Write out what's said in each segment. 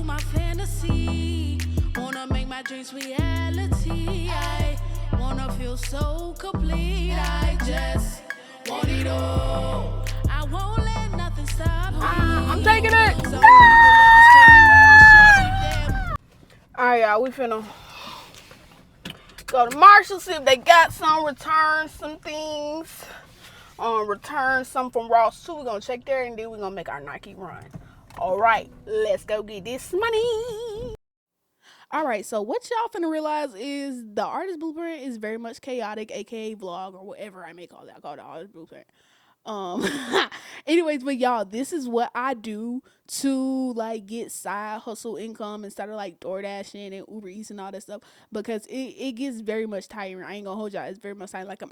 my fantasy. Wanna make my dreams reality. I wanna feel so complete. I just want it all. I won't let nothing stop me. I'm taking it. So Alright, y'all, we finna go to Marshall, see if they got some, return some things. Return some from Ross too. We're gonna check there and then we're gonna make our Nike run. Alright, let's go get this money. Alright, so what y'all finna realize is the artist blueprint is very much chaotic, aka vlog or whatever I may call it. I call it the artist blueprint. Anyways, but y'all, this is what I do to like get side hustle income instead of like DoorDashing and Uber Eats and all that stuff, because it gets very much tiring. I ain't gonna hold y'all. It's very much tiring. Like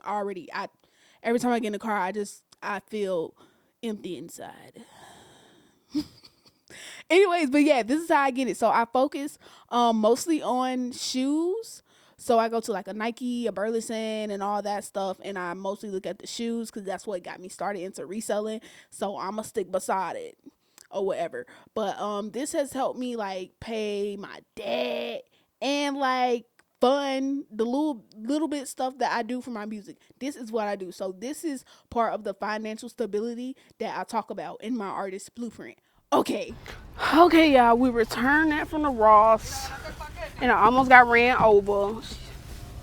every time I get in the car, I feel empty inside. Anyways, but yeah, this is how I get it. So I focus mostly on shoes. So I go to like a Nike, a Burleson, and all that stuff, and I mostly look at the shoes because that's what got me started into reselling. So I'ma stick beside it or whatever. But this has helped me like pay my debt and like fund the little bit stuff that I do for my music. This is what I do. So this is part of the financial stability that I talk about in my artist blueprint. Okay, y'all, we returned that from the Ross. And I almost got ran over.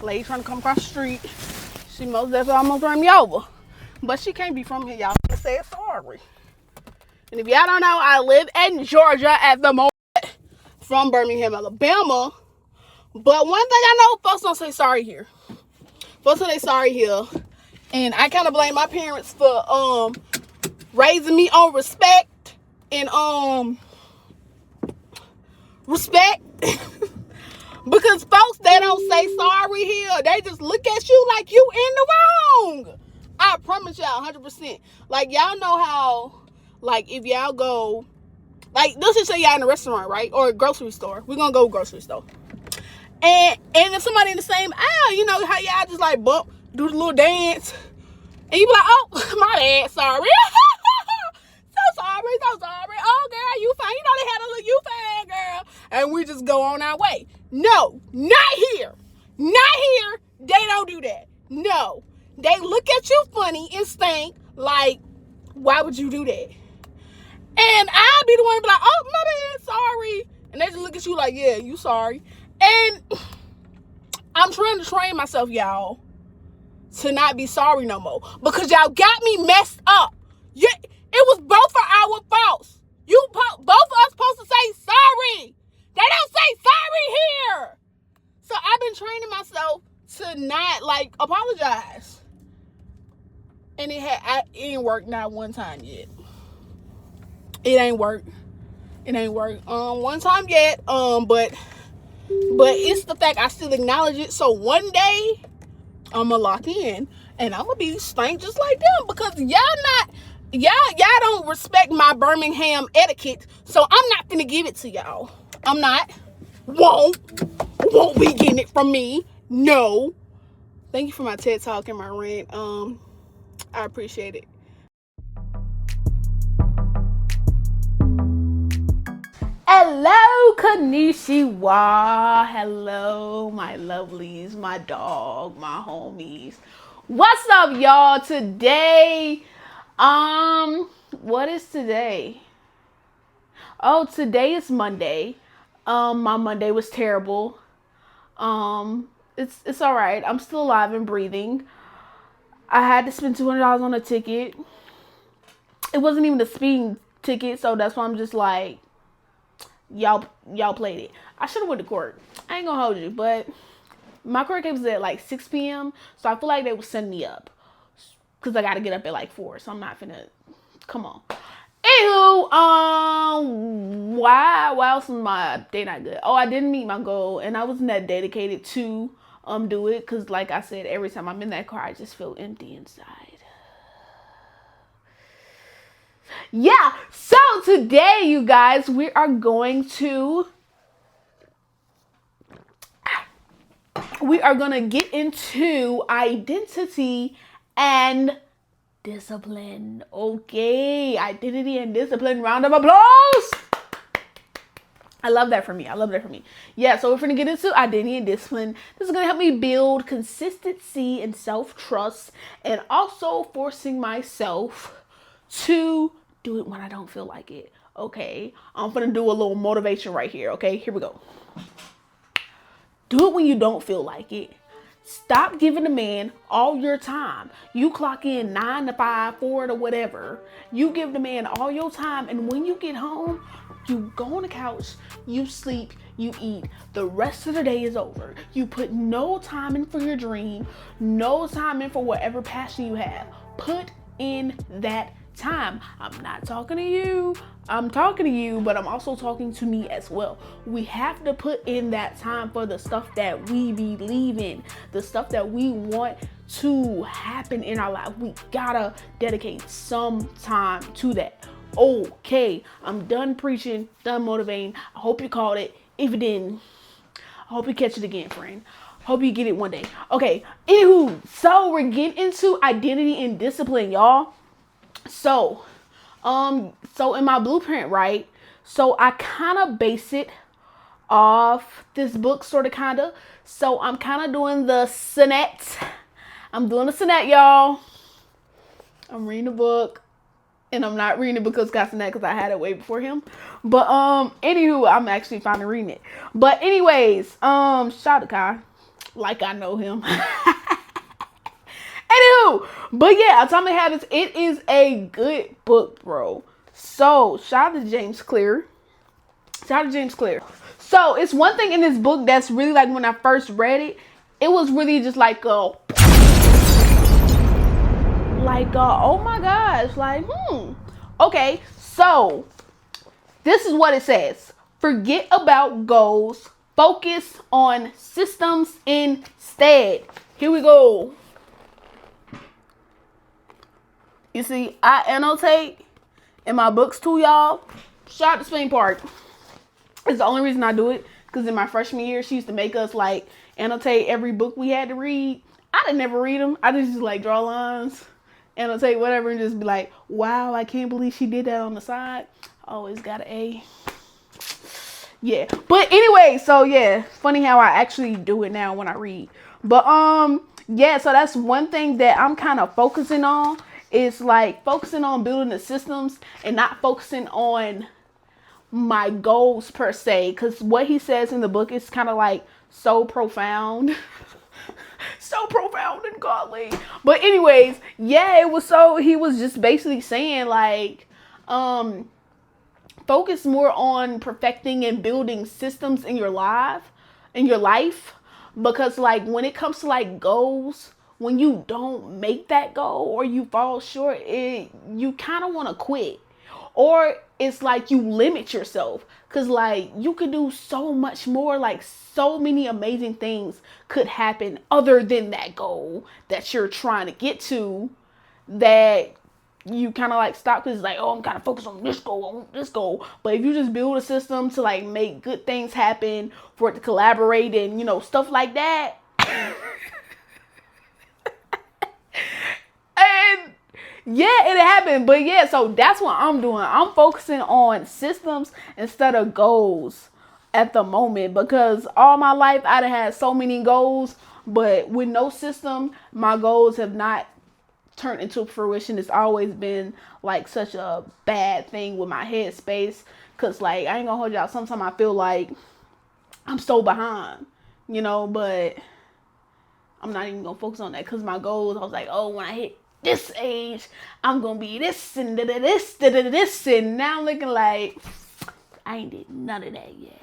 Lady trying to come across the street. She most definitely almost ran me over. But she can't be from here, y'all. I said sorry. And if y'all don't know, I live in Georgia at the moment. From Birmingham, Alabama. But one thing I know, folks don't say sorry here. Folks say sorry here. And I kind of blame my parents for raising me on respect. And respect. Because folks, they don't say sorry here. They just look at you like you in the wrong. I promise y'all 100%. Like, y'all know how, like, if y'all go, like, let's just say y'all in a restaurant, right? Or a grocery store. We're gonna go grocery store. And if somebody in the same aisle, you know how y'all just like bump, do the little dance. And you be like, oh, my bad, sorry. So sorry. Oh, girl, you fine. You know they had a little, you fine, girl. And we just go on our way. No, not here. Not here. They don't do that. No. They look at you funny and stink like, why would you do that? And I'll be the one to be like, oh, my bad, sorry. And they just look at you like, yeah, you sorry. And I'm trying to train myself, y'all, to not be sorry no more. Because y'all got me messed up. Yeah. It was both of our faults. Both of us supposed to say sorry. They don't say sorry here. So I've been training myself to not like apologize. And it ain't worked not one time yet. It ain't worked. One time yet. But it's the fact I still acknowledge it. So one day I'ma lock in and I'ma be stank just like them, because y'all don't respect my Birmingham etiquette, so I'm not gonna give it to y'all. I'm not. Won't be getting it from me. No. Thank you for my TED Talk and my rant. I appreciate it. hello, konnichiwa. Hello, my lovelies, my dog, my homies. What's up, y'all? Today, what is today? Oh, today is Monday. My Monday was terrible. It's all right. I'm still alive and breathing. I had to spend $200 on a ticket. It wasn't even a speeding ticket, so that's why I'm just like, y'all played it. I should have went to court. I ain't gonna hold you, but my court case was at like 6 p.m. So I feel like they would send me up, because I got to get up at like 4. So I'm not finna, come on. Anywho, why else was my day not good? Oh, I didn't meet my goal, and I wasn't that dedicated to do it, because like I said, every time I'm in that car, I just feel empty inside. Yeah, so today, you guys, we are going to get into identity and discipline. Okay, identity and discipline. Round of applause. I love that for me. I love that for me. Yeah, so we're going to get into identity and discipline. This is going to help me build consistency and self-trust, and also forcing myself to do it when I don't feel like it. Okay, I'm going to do a little motivation right here. Okay, here we go. Do it when you don't feel like it. Stop giving a man all your time. You clock in 9 to 5, 4 to whatever. You give the man all your time, and when you get home, you go on the couch, you sleep, you eat. The rest of the day is over. You put no time in for your dream, no time in for whatever passion you have. Put in that time. I'm not talking to you. I'm talking to you, but I'm also talking to me as well. We have to put in that time for the stuff that we believe in, the stuff that we want to happen in our life. We gotta dedicate some time to that. Okay, I'm done preaching, done motivating. I hope you caught it. If you didn't, I hope you catch it again, friend. Hope you get it one day. Okay, anywho, so we're getting into identity and discipline, y'all. So in my blueprint, right? So I kind of base it off this book, kind of. So I'm kind of doing the sonnet. I'm doing the sonnet, y'all. I'm reading the book. And I'm not reading it because because I had it way before him. But anywho, I'm actually finally reading it. But anyways, shout out to Kai. Like I know him. Anywho, but yeah, Atomic Habits, it is a good book, bro. So shout out to James Clear. Shout out to James Clear. So it's one thing in this book that's really like, when I first read it, it was really just like oh my gosh, like, okay, so this is what it says. Forget about goals. Focus on systems instead. Here we go. You see, I annotate in my books too, y'all. Shout out to Spain Park. It's the only reason I do it, because in my freshman year, she used to make us like annotate every book we had to read. I didn't never read them. I just like draw lines, annotate whatever, and just be like, wow, I can't believe she did that on the side. Always got an A. Yeah, but anyway, so yeah, funny how I actually do it now when I read. But yeah, so that's one thing that I'm kind of focusing on. It's like focusing on building the systems and not focusing on my goals per se, because what he says in the book is kind of like so profound. So profound and godly. But anyways, yeah, he was just basically saying like focus more on perfecting and building systems in your life, because like when it comes to like goals, when you don't make that goal or you fall short, you kind of want to quit, or it's like you limit yourself, because like you could do so much more, like so many amazing things could happen other than that goal that you're trying to get to, that you kind of like stop because it's like, oh, I'm kind of focused on this goal. But if you just build a system to like make good things happen, for it to collaborate and, you know, stuff like that. And yeah, it happened. But yeah, so that's what I'm doing. I'm focusing on systems instead of goals at the moment, because all my life I'd have had so many goals, but with no system, my goals have not turned into fruition. It's always been like such a bad thing with my headspace, because like I ain't gonna hold y'all, sometimes I feel like I'm so behind, you know, but I'm not even gonna focus on that, because my goals, I was like, oh, when I hit this age, I'm gonna be this and this, and now I'm looking like I ain't did none of that yet.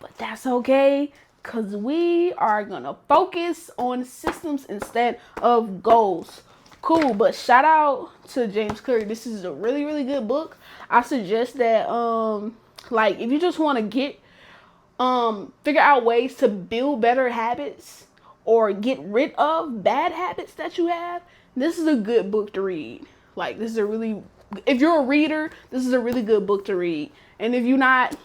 But that's okay, because we are gonna focus on systems instead of goals. Cool. But shout out to James Clear. This is a really, really good book. I suggest that like if you just want to get figure out ways to build better habits or get rid of bad habits that you have, this is a good book to read. Like, this is a really, if you're a reader, this is a really good book to read. And if you're not,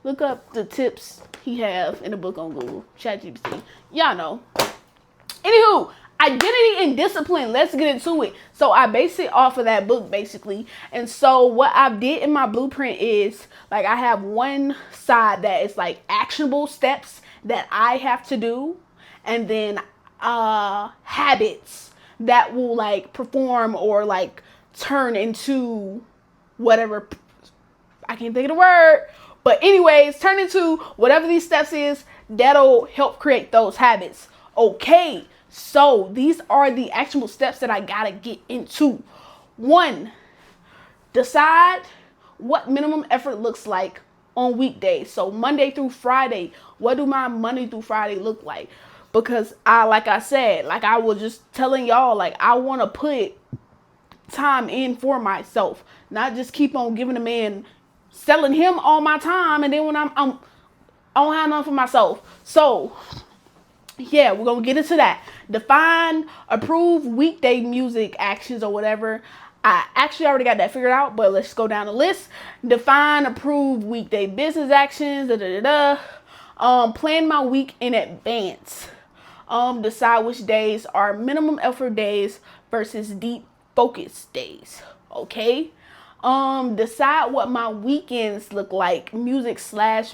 look up the tips he have in a book on Google, ChatGPT. Y'all know. Anywho, Identity and discipline. Let's get into it. So I base it off of that book basically. And so what I did in my blueprint is like I have one side that is like actionable steps that I have to do, and then habits that will like perform or like turn into whatever, I can't think of the word, but anyways, turn into whatever these steps is that'll help create those habits. Okay, so these are the actionable steps that I gotta get into. 1, decide what minimum effort looks like on weekdays. So Monday through Friday, what do my Monday through Friday look like? Because like I said, like I was just telling y'all, like I want to put time in for myself, not just keep on giving a man, selling him all my time, and then when I don't have none for myself. So yeah, we're gonna get into that. Define, approve weekday music actions or whatever. I actually already got that figured out, but let's go down the list. Define, approve weekday business actions. Plan my week in advance. Decide which days are minimum effort days versus deep focus days. Okay. Decide what my weekends look like, music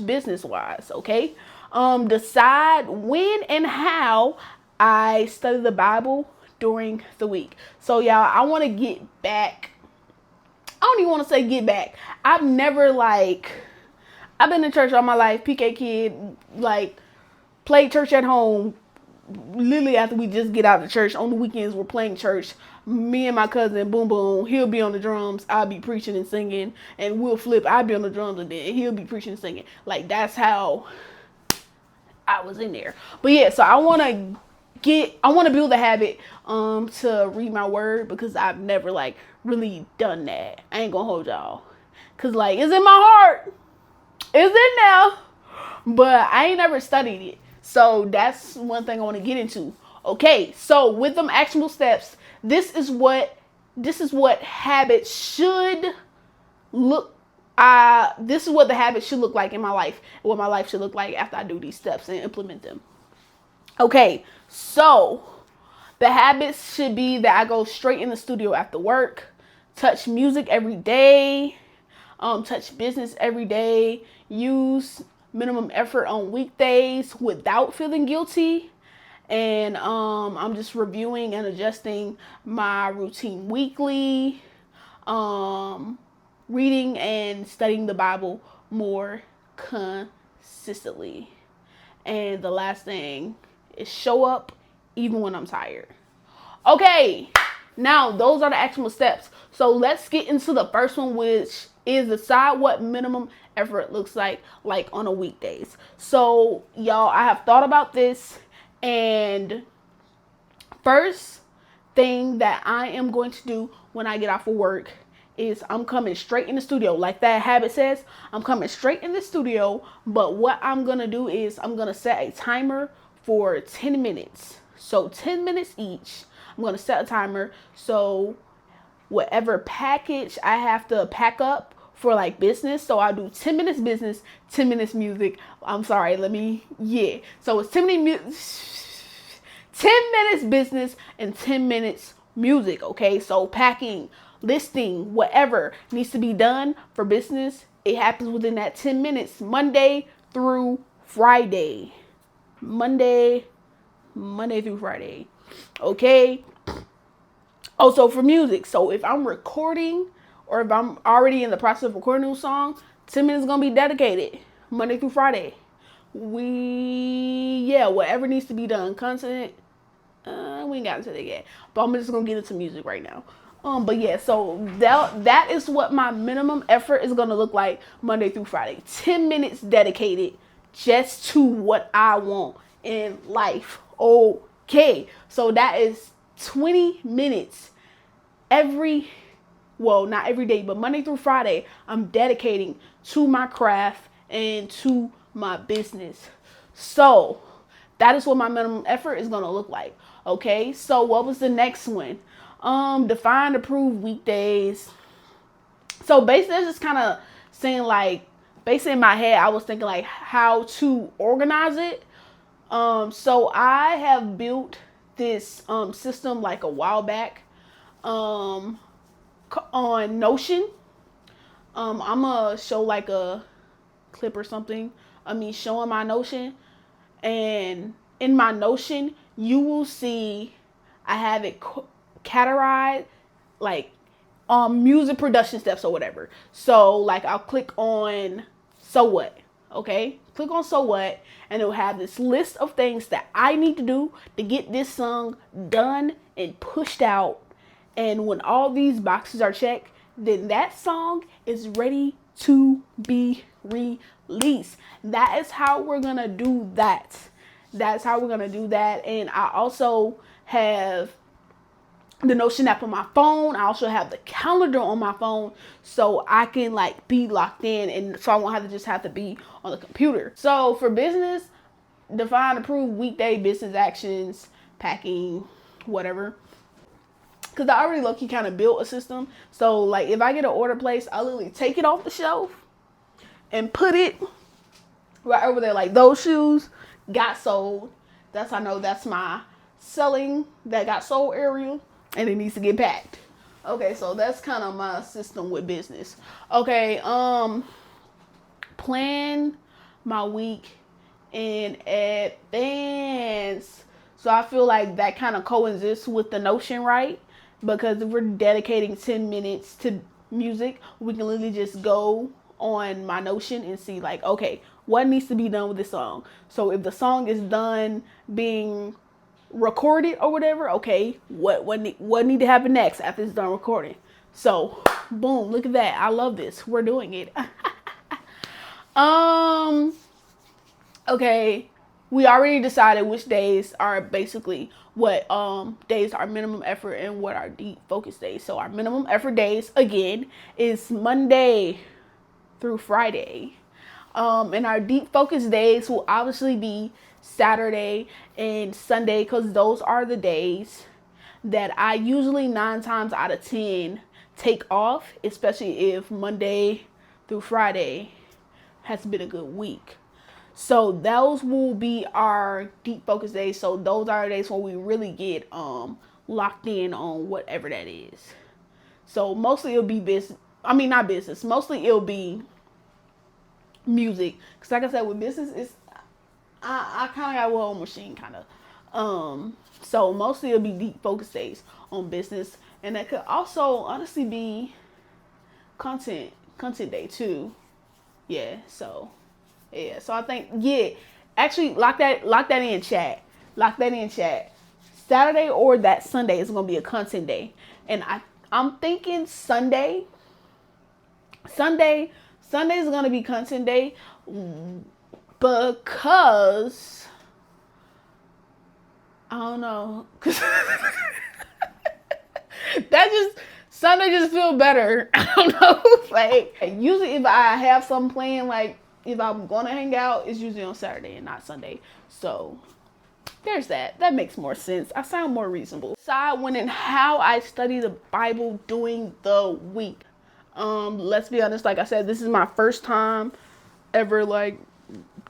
/ business wise. Okay. Decide when and how I study the Bible during the week. So y'all, I want to get back. I don't even want to say get back. I've been in church all my life, PK kid, like played church at home. Literally after we just get out of church, on the weekends we're playing church. Me and my cousin, boom boom, he'll be on the drums, I'll be preaching and singing, and we'll flip, I'll be on the drums and then he'll be preaching and singing. Like that's how I was in there. But yeah, so I want to build a habit to read my word, because I've never like really done that. I ain't gonna hold y'all, cause like it's in my heart, it's in there, but I ain't never studied it. So that's one thing I want to get into. Okay, so with them actionable steps, this is what habits should look. This is what the habits should look like in my life. What my life should look like after I do these steps and implement them. Okay, so the habits should be that I go straight in the studio after work, touch music every day, touch business every day, use minimum effort on weekdays without feeling guilty, and I'm just reviewing and adjusting my routine weekly, reading and studying the Bible more consistently, and the last thing is show up even when I'm tired. Okay, now those are the actionable steps. So let's get into the first one, which is decide what minimum effort looks like on a weekdays. So y'all, I have thought about this, and first thing that I am going to do when I get off of work is I'm coming straight in the studio. Like that habit says, I'm coming straight in the studio. But what I'm gonna do is I'm gonna set a timer for 10 minutes. So 10 minutes each. I'm gonna set a timer. So whatever package I have to pack up for like business, so I'll do 10 minutes business, 10 minutes music. I'm sorry, so it's 10 minutes business and 10 minutes music. Okay, so packing, listing, whatever needs to be done for business, it happens within that 10 minutes, Monday through Friday. Monday through Friday. Okay. Also for music, so if I'm recording or if I'm already in the process of recording a new song, 10 minutes is gonna be dedicated Monday through Friday. Whatever needs to be done, content, we ain't got into that yet, but I'm just gonna get into music right now. But yeah, so that is what my minimum effort is gonna look like Monday through Friday. 10 minutes dedicated just to what I want in life. Okay, so that is 20 minutes not every day, but Monday through Friday, I'm dedicating to my craft and to my business. So that is what my minimum effort is going to look like. Okay, so what was the next one? Define, approve weekdays. So basically, that's just kind of saying like, basically in my head, I was thinking like how to organize it. So I have built this system like a while back on Notion. I'm gonna show like a clip or something of me showing my Notion, and in my Notion you will see I have it categorized like music production steps or whatever. So like I'll click on So What, okay? Click on So What, and it'll have this list of things that I need to do to get this song done and pushed out. And when all these boxes are checked, then that song is ready to be released. That is how we're gonna do that. That's how we're gonna do that. And I also have the Notion app on my phone. I also have the calendar on my phone, so I can like be locked in, and so I won't have to be on the computer. So for business, define, approve weekday business actions, packing, whatever. Cause I already low-key kind of built a system. So like if I get an order placed, I literally take it off the shelf and put it right over there. Like those shoes got sold. That's, I know that's my selling that got sold area, and it needs to get packed. Okay, so that's kind of my system with business. Okay, plan my week in advance. So I feel like that kind of coexists with the Notion, right? Because if we're dedicating 10 minutes to music, we can literally just go on my Notion and see like, okay, what needs to be done with this song? So if the song is done being recorded or whatever, okay, what need to happen next after it's done recording? So boom, look at that. I love this. We're doing it. Okay, we already decided which days are basically what days are minimum effort and what are deep focus days. So our minimum effort days again is Monday through Friday. And our deep focus days will obviously be Saturday and Sunday, because those are the days that I usually 9 times out of 10 take off, especially if Monday through Friday has been a good week. So those will be our deep focus days. So those are the days when we really get locked in on whatever that is. So mostly it'll be business. I mean, not business. Mostly it'll be music. Because like I said, with business, it's I kind of got a little machine kind of. So mostly it'll be deep focus days on business. And that could also honestly be content day too. Yeah, so yeah, so I think, yeah, actually lock that in chat. Lock that in chat. Saturday or that Sunday is gonna be a content day, and I'm thinking Sunday is gonna be content day because I don't know, cause Sunday just feel better. I don't know, like usually if I have something planned, like if I'm gonna hang out, it's usually on Saturday and not Sunday. So there's that. That makes more sense. I sound more reasonable. Decide when and how I study the Bible during the week. Let's be honest, like I said, this is my first time ever like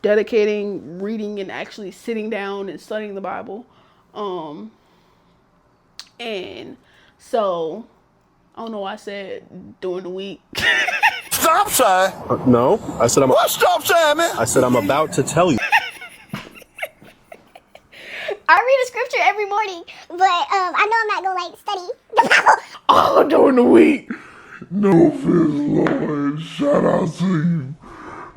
dedicating reading and actually sitting down and studying the Bible. And so I don't know why I said during the week. Stop sign. No, I said I'm. What stop sign, man? I said I'm about to tell you. I read a scripture every morning, but I know I'm not gonna like study the Bible. Oh, during the week. No offense, Lord. Shout out to you.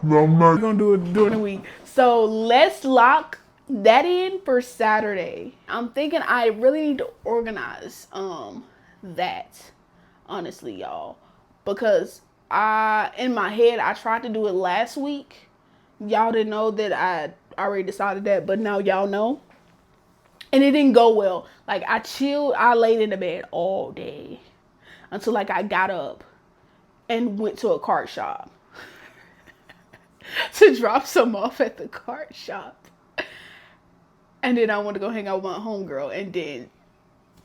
No, I'm not Gonna do it during the week. So let's lock that in for Saturday. I'm thinking I really need to organize that, honestly, y'all, because in my head I tried to do it last week. Y'all didn't know that I already decided that, but now y'all know. And it didn't go well. Like I chilled, I laid in the bed all day until like I got up and went to a card shop to drop some off at the card shop. And then I went to go hang out with my homegirl, and then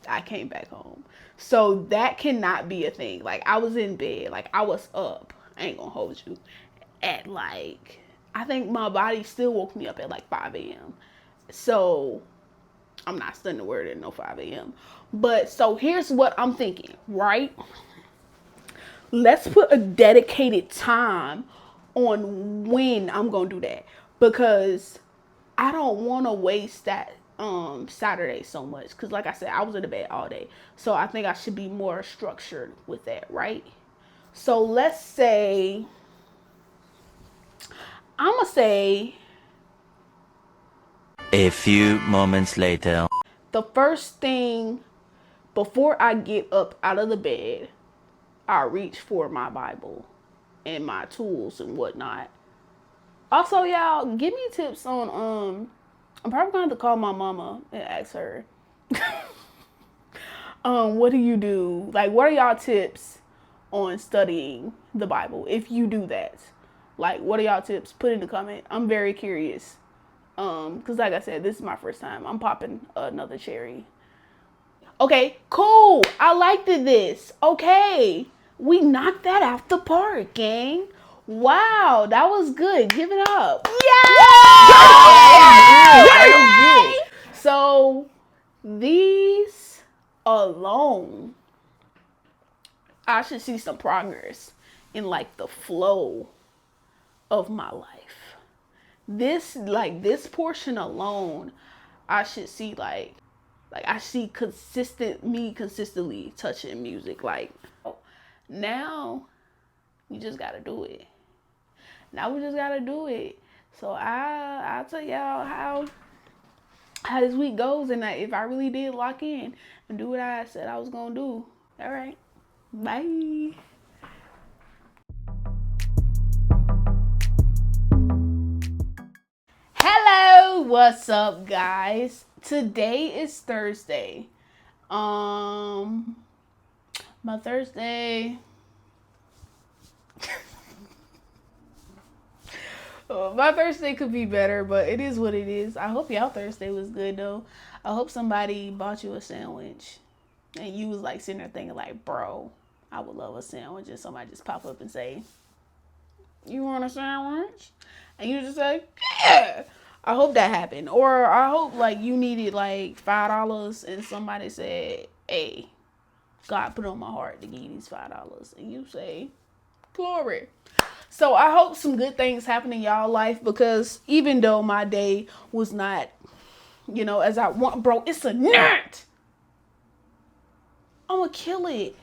I came back home. So that cannot be a thing. Like I was in bed, like I was up, I ain't gonna hold you, at like, I think my body still woke me up at like 5 a.m. So I'm not studying the word at no 5 a.m. But so here's what I'm thinking, right? Let's put a dedicated time on when I'm gonna do that, because I don't want to waste that Saturday so much, because like I said, I was in the bed all day, so I think I should be more structured with that, right? So let's say I'm gonna say A few moments later. the first thing before I get up out of the bed, I reach for my Bible and my tools and whatnot. Also, y'all, give me tips on I'm probably gonna have to call my mama and ask her. What do you do? Like, what are y'all tips on studying the Bible if you do that? Like, what are y'all tips? Put in the comment. I'm very curious. Cause like I said, this is my first time. I'm popping another cherry. Okay, cool. I liked this. Okay, we knocked that out the park, gang. Wow, that was good. Give it up. Yay! So these alone, I should see some progress in like the flow of my life. This portion alone, I should see like I see consistently touching music. Like, now you just gotta do it. Now we just gotta do it. So I'll tell y'all how this week goes, and if I really did lock in and do what I said I was gonna do. All right, bye. Hello, what's up, guys? Today is Thursday. My Thursday. My Thursday could be better, but it is what it is. I hope y'all Thursday was good though. I hope somebody bought you a sandwich and you was like sitting there thinking like, bro, I would love a sandwich, and somebody just pop up and say, you want a sandwich? And you just say, yeah. I hope that happened. Or I hope like you needed like $5 and somebody said, hey, God put on my heart to give you these $5. And you say, glory. So I hope some good things happen in y'all life, because even though my day was not, as I want, bro, it's a nut. I'm gonna kill it.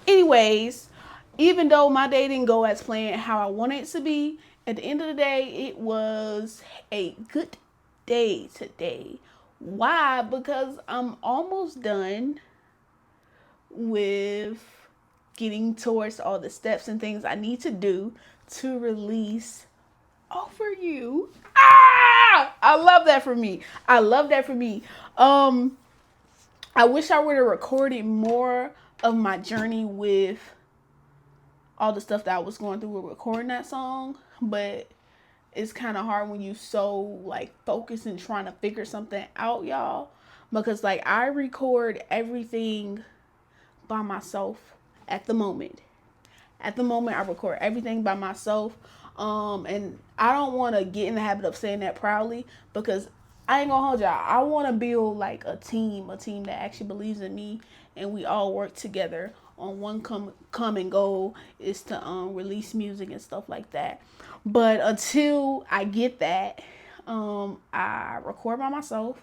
Anyways, even though my day didn't go as planned how I wanted it to be, at the end of the day, it was a good day today. Why? Because I'm almost done with getting towards all the steps and things I need to do to release Over You. I love that for me. I wish I would have recorded more of my journey with all the stuff that I was going through with recording that song, but it's kind of hard when you so like focused and trying to figure something out, y'all, because like I record everything by myself at the moment. I record everything by myself. And I don't want to get in the habit of saying that proudly, because I ain't gonna hold y'all. I want to build like a team that actually believes in me, and we all work together on one common goal is to release music and stuff like that. But until I get that, I record by myself.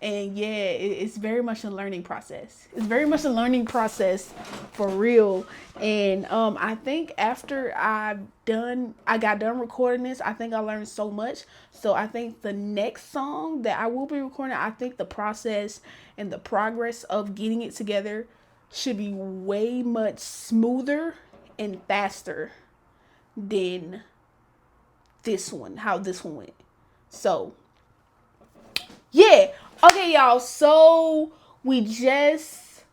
And yeah, it's very much a learning process. It's very much a learning process for real. And I think after I got done recording this, I think I learned so much. So I think the next song that I will be recording, I think the process and the progress of getting it together should be way much smoother and faster than this one, how this one went. So yeah. Okay, y'all, so we just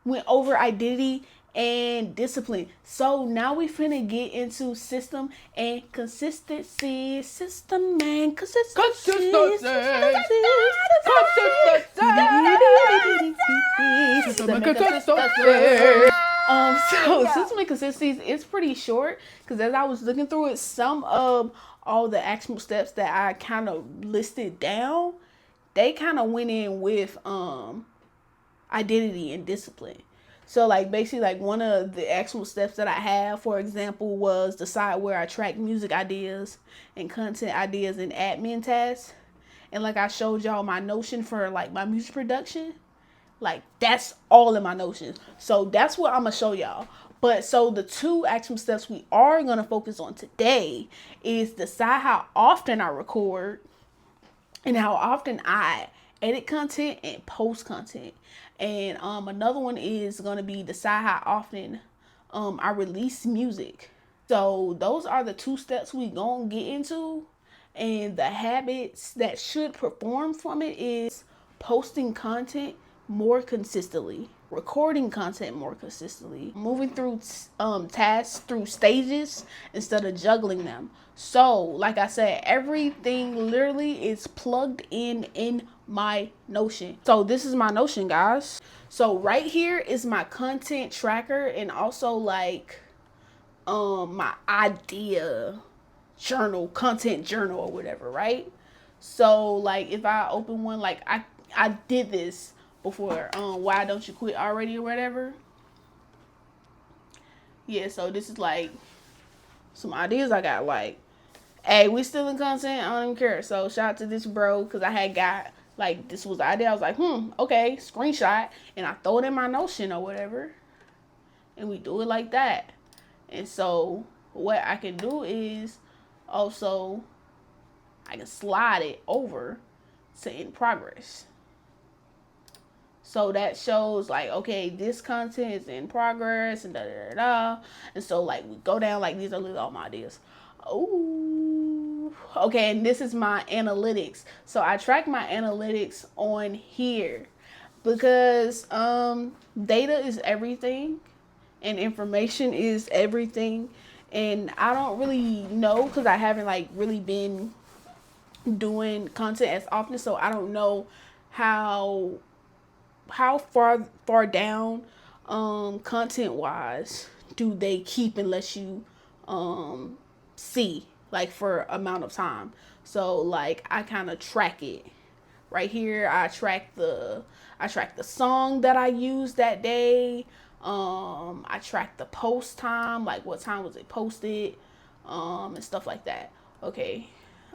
went over identity and discipline. So now we finna get into system and consistency. System and consistency. So system and consistency is pretty short, because as I was looking through it, some of all the actual steps that I kind of listed down, they kind of went in with identity and discipline. So like basically like one of the actual steps that I have, for example, was decide where I track music ideas and content ideas and admin tasks. And like I showed y'all my Notion for like my music production, like that's all in my Notion. So that's what I'm gonna show y'all. But so the two actual steps we are gonna focus on today is decide how often I record and how often I edit content and post content. And another one is going to be decide how often I release music. So those are the two steps we gonna get into. And the habits that should perform from it is posting content more consistently, recording content more consistently, moving through tasks through stages instead of juggling them. So like I said, everything literally is plugged in my Notion. So this is my Notion, guys. So right here is my content tracker and also like my idea journal, content journal or whatever, right? So like if I open one, like I did this before, why don't you quit already or whatever. Yeah, so this is like some ideas I got, like, hey, we still in content, I don't even care. So shout out to this bro, because I had got like, this was the idea. I was like, okay, screenshot, and I throw it in my Notion or whatever, and we do it like that. And so what I can do is also I can slide it over to in progress. So that shows like, okay, this content is in progress and da da da da. And so like we go down, like these are literally all my ideas. Oh, okay, and this is my analytics. So I track my analytics on here because data is everything and information is everything. And I don't really know because I haven't like really been doing content as often, so I don't know how far down content wise do they keep and let you see like for amount of time. So like I kind of track it right here. I track the song that I used that day. I track the post time, like what time was it posted, and stuff like that. Okay.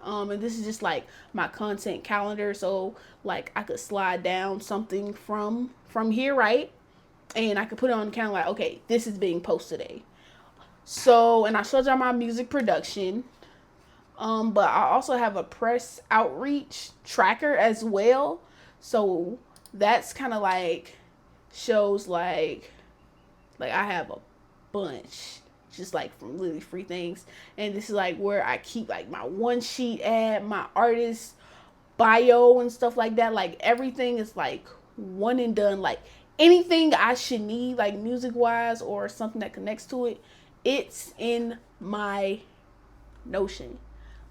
And this is just like my content calendar. So like I could slide down something from here, right? And I could put it on the calendar like, okay, this is being posted today. So, and I showed y'all my music production. But I also have a press outreach tracker as well. So that's kind of like shows like I have a bunch just like from literally free things. And this is like where I keep like my one sheet ad, my artist bio and stuff like that. Like everything is like one and done. Like anything I should need like music wise or something that connects to it, it's in my Notion.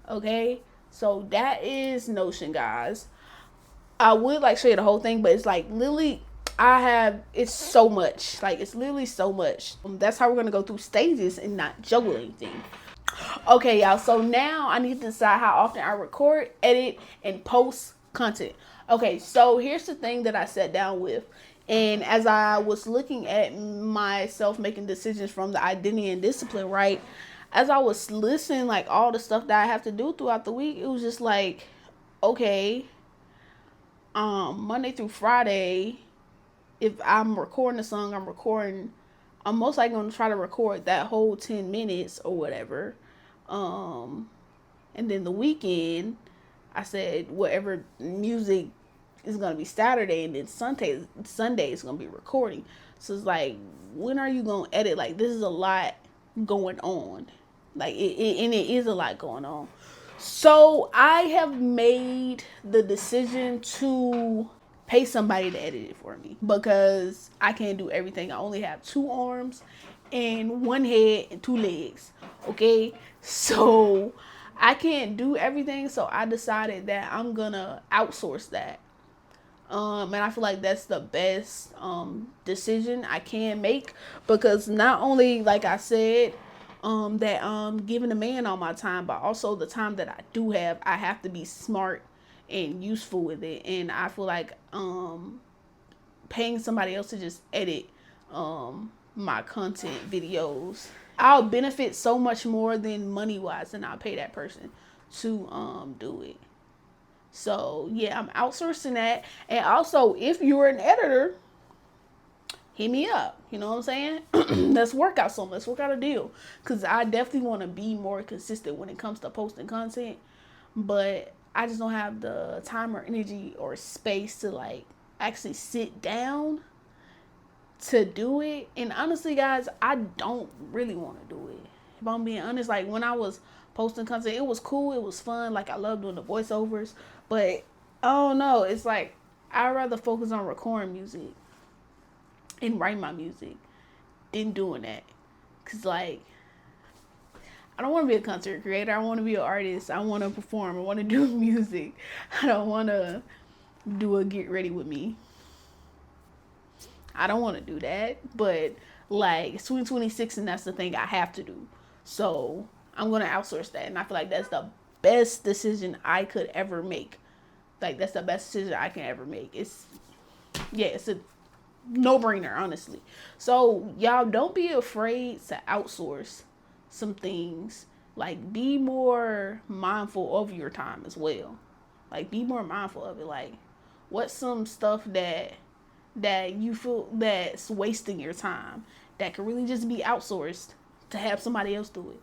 Okay, so that is Notion, guys. I would like show you the whole thing, but it's like literally it's so much, like it's literally so much. That's how we're gonna go through stages and not juggle anything. Okay, y'all, so now I need to decide how often I record, edit, and post content. Okay, so here's the thing that I sat down with, and as I was looking at myself making decisions from the identity and discipline, right, as I was listening like all the stuff that I have to do throughout the week, it was just like, okay, Monday through Friday, if I'm recording a song, I'm most likely going to try to record that whole 10 minutes or whatever. And then the weekend, I said whatever music is going to be Saturday, and then Sunday is going to be recording. So it's like, when are you going to edit? Like, this is a lot going on. Like, it is a lot going on. So I have made the decision to pay somebody to edit it for me because I can't do everything. I only have 2 arms and 1 head and 2 legs. Okay, so I can't do everything. So I decided that I'm gonna outsource that. And I feel like that's the best decision I can make because not only, like I said, that I'm giving a man all my time, but also the time that I do have, I have to be smart and useful with it. And I feel like paying somebody else to just edit my content videos, I'll benefit so much more than money wise than I'll pay that person to do it. So yeah, I'm outsourcing that. And also, if you're an editor, hit me up. You know what I'm saying? Let's work out something. Let's work out a deal. Because I definitely want to be more consistent when it comes to posting content. But I just don't have the time or energy or space to like actually sit down to do it. And honestly, guys, I don't really want to do it. If I'm being honest, like when I was posting content, it was cool. It was fun. Like I love doing the voiceovers. But I don't know. It's like I'd rather focus on recording music and writing my music than doing that. Cause like I don't want to be a content creator. I want to be an artist. I want to perform. I want to do music. I don't want to do a get ready with me. I don't want to do that. But like it's 2026 and that's the thing I have to do. So I'm going to outsource that. And I feel like that's the best decision I could ever make. Like that's the best decision I can ever make. It's a no-brainer, honestly. So y'all don't be afraid to outsource some things. Like be more mindful of your time as well. Like be more mindful of it. Like what's some stuff that you feel that's wasting your time that could really just be outsourced to have somebody else do it.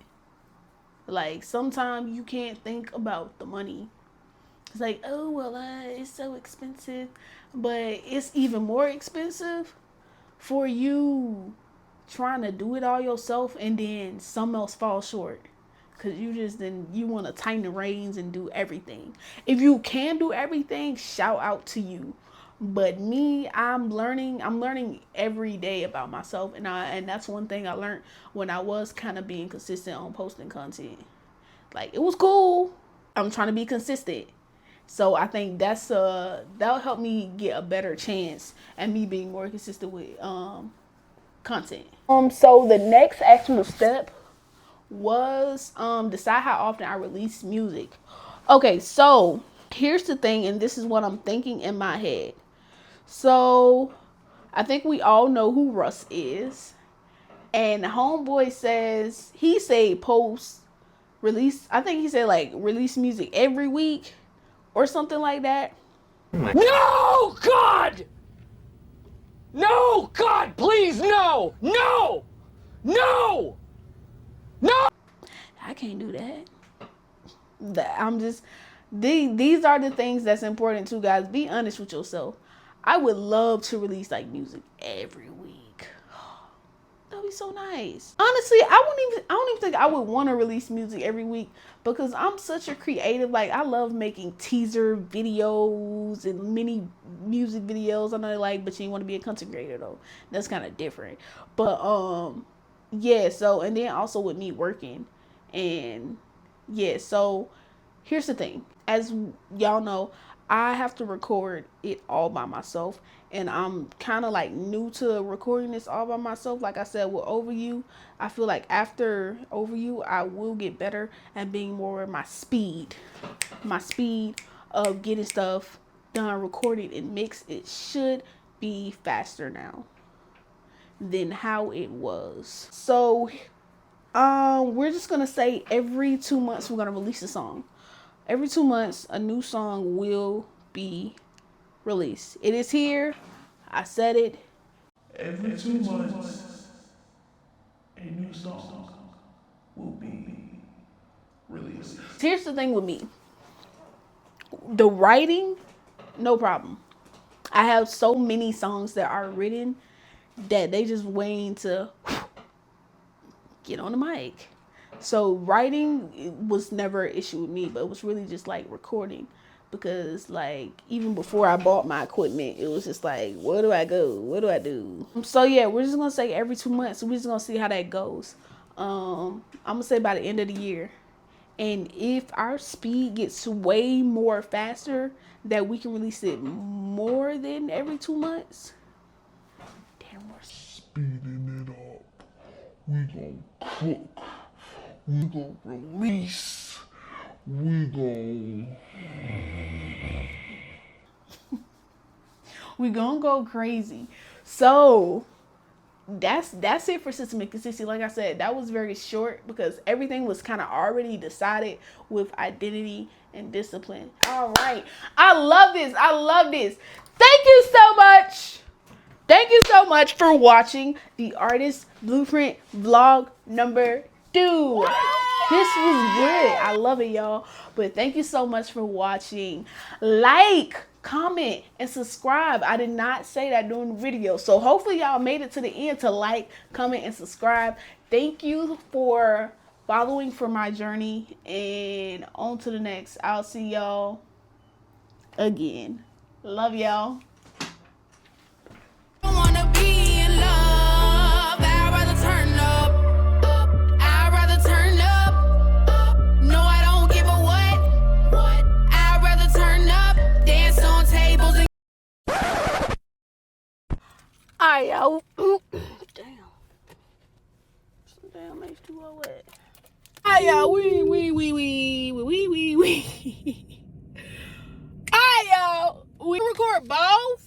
Like sometimes you can't think about the money. It's like, oh well, it's so expensive, but it's even more expensive for you trying to do it all yourself and then something else falls short because you want to tighten the reins and do everything. If you can do everything, shout out to you. But me, I'm learning every day about myself, and that's one thing I learned when I was kind of being consistent on posting content. Like it was cool. I'm trying to be consistent. So I think that'll help me get a better chance at me being more consistent with content. So the next actual step was decide how often I release music. Okay, so here's the thing, and this is what I'm thinking in my head. So I think we all know who Russ is. And Homeboy says release, I think he said like release music every week or something like that. No, God! No, God, please, no! No! No! No! I can't do that. These are the things that's important too, guys. Be honest with yourself. I would love to release like music every week. That'd be so nice. Honestly, I don't even think I would want to release music every week because I'm such a creative. Like I love making teaser videos and mini music videos. I know but you want to be a content creator though. That's kind of different. But yeah, so and then also with me working and yeah, so here's the thing. As y'all know, I have to record it all by myself. And I'm kind of like new to recording this all by myself. Like I said, with Overview, I feel like after Overview, I will get better at being more my speed of getting stuff done, recorded, and mixed. It should be faster now than how it was. So, we're just going to say every 2 months, we're going to release a song. Every 2 months, a new song will be released. It is here. I said it. Every 2 months, a new song will be released. Here's the thing with me. The writing, no problem. I have so many songs that are written that they just waiting to get on the mic. So writing was never an issue with me, but it was really just like recording. Because like even before I bought my equipment, it was just like, where do I go? What do I do? So yeah, we're just gonna say every 2 months. We're just gonna see how that goes. I'm gonna say by the end of the year. And if our speed gets way more faster, that we can release it more than every 2 months. Damn, we're Speeding it up. We gon' cook. We gon' release. We gon' We gonna go crazy. So that's it for System and Consistency. Like I said, that was very short because everything was kind of already decided with identity and discipline. All right, I love this. Thank you so much for watching the Artist Blueprint vlog number 2. This was good. I love it, y'all. But thank you so much for watching. Like, comment, and subscribe. I did not say that during the video. So hopefully y'all made it to the end to like, comment, and subscribe. Thank you for following for my journey. And on to the next. I'll see y'all again. Love y'all. I wanna be in love. I'd rather turn up. I'd rather turn up. No, I don't give a what. I'd rather turn up. Dance on tables and Alright, y'all. Damn H2O wet. Alright, y'all. We. Alright, y'all. We record both.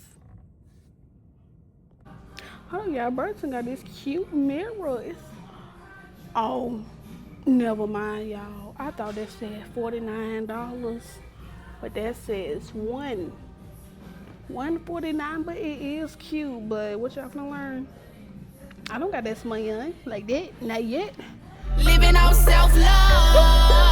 Oh, y'all, Burton got this cute mirror. Oh, never mind, y'all. I thought that said $49, but that says $149, but it is cute. But what y'all gonna learn? I don't got that smile like that, not yet. living out self-love.